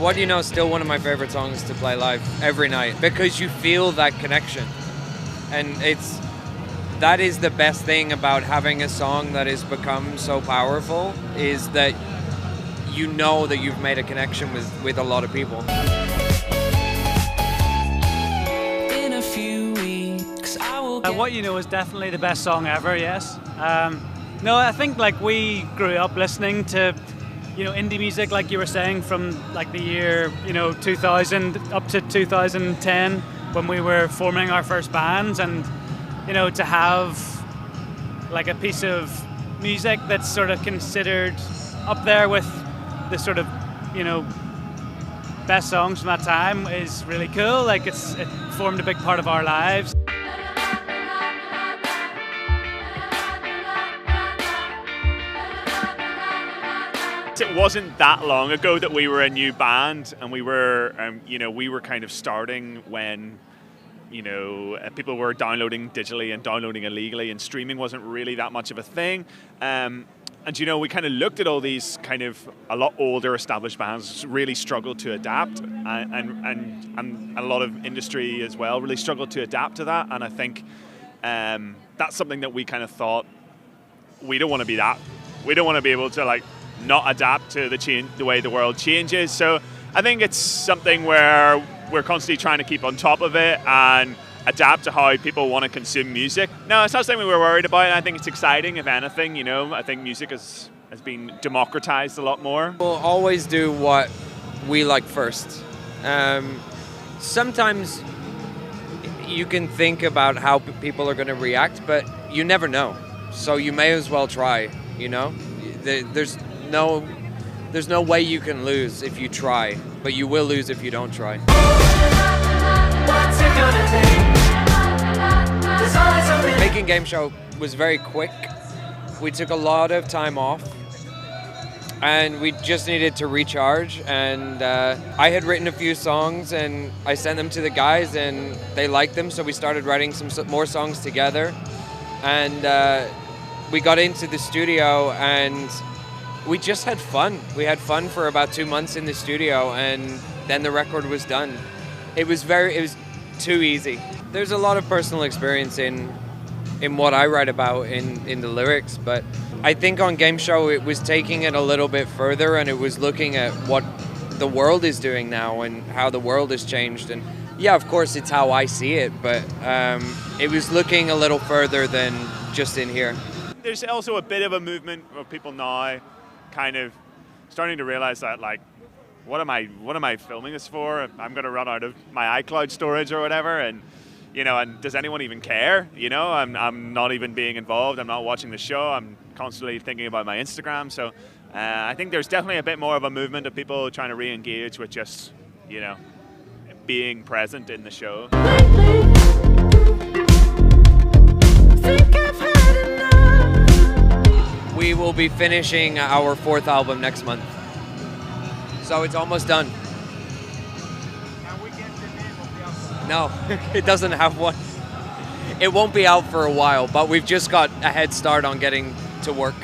What You Know is still one of my favorite songs to play live every night because you feel that connection. And that is the best thing about having a song that has become so powerful, is that you know that you've made a connection with a lot of people. In a few weeks, I will What You Know is definitely the best song ever, yes. No, I think like we grew up listening to, you know, indie music, like you were saying, from like the year, you know, 2000 up to 2010 when we were forming our first bands, and, you know, to have like a piece of music that's sort of considered up there with the sort of, you know, best songs from that time is really cool. Like it formed a big part of our lives. It wasn't that long ago that we were a new band, and we were, you know, we were kind of starting when, you know, people were downloading digitally and downloading illegally, and streaming wasn't really that much of a thing. And you know, we kind of looked at all these kind of a lot older established bands really struggled to adapt, and a lot of industry as well really struggled to adapt to that. And I think that's something that we kind of thought, we don't want to be that. We don't want to be able to like not adapt to the way the world changes. So I think it's something where we're constantly trying to keep on top of it and adapt to how people want to consume music. No, it's not something we were worried about. I think it's exciting, if anything. You know, I think music has been democratized a lot more. We'll always do what we like first. Sometimes you can think about how people are going to react, but you never know. So you may as well try, you know? There's no way you can lose if you try, but you will lose if you don't try. Making Gameshow was very quick. We took a lot of time off, and we just needed to recharge. And I had written a few songs, and I sent them to the guys, and they liked them, so we started writing some more songs together. And we got into the studio, and we just had fun. We had fun for about 2 months in the studio, and then the record was done. It was too easy. There's a lot of personal experience in what I write about in the lyrics, but I think on Gameshow it was taking it a little bit further, and it was looking at what the world is doing now and how the world has changed. And yeah, of course it's how I see it, but it was looking a little further than just in here. There's also a bit of a movement of people now kind of starting to realize that, like, what am I filming this for? I'm going to run out of my iCloud storage or whatever, and you know, and does anyone even care? You know, I'm not even being involved. I'm not watching the show. I'm constantly thinking about my Instagram. So I think there's definitely a bit more of a movement of people trying to re-engage with just, you know, being present in the show. We will be finishing our 4th album next month. So it's almost done. Can we get the name of the album? No, it doesn't have one. It won't be out for a while, but we've just got a head start on getting to work.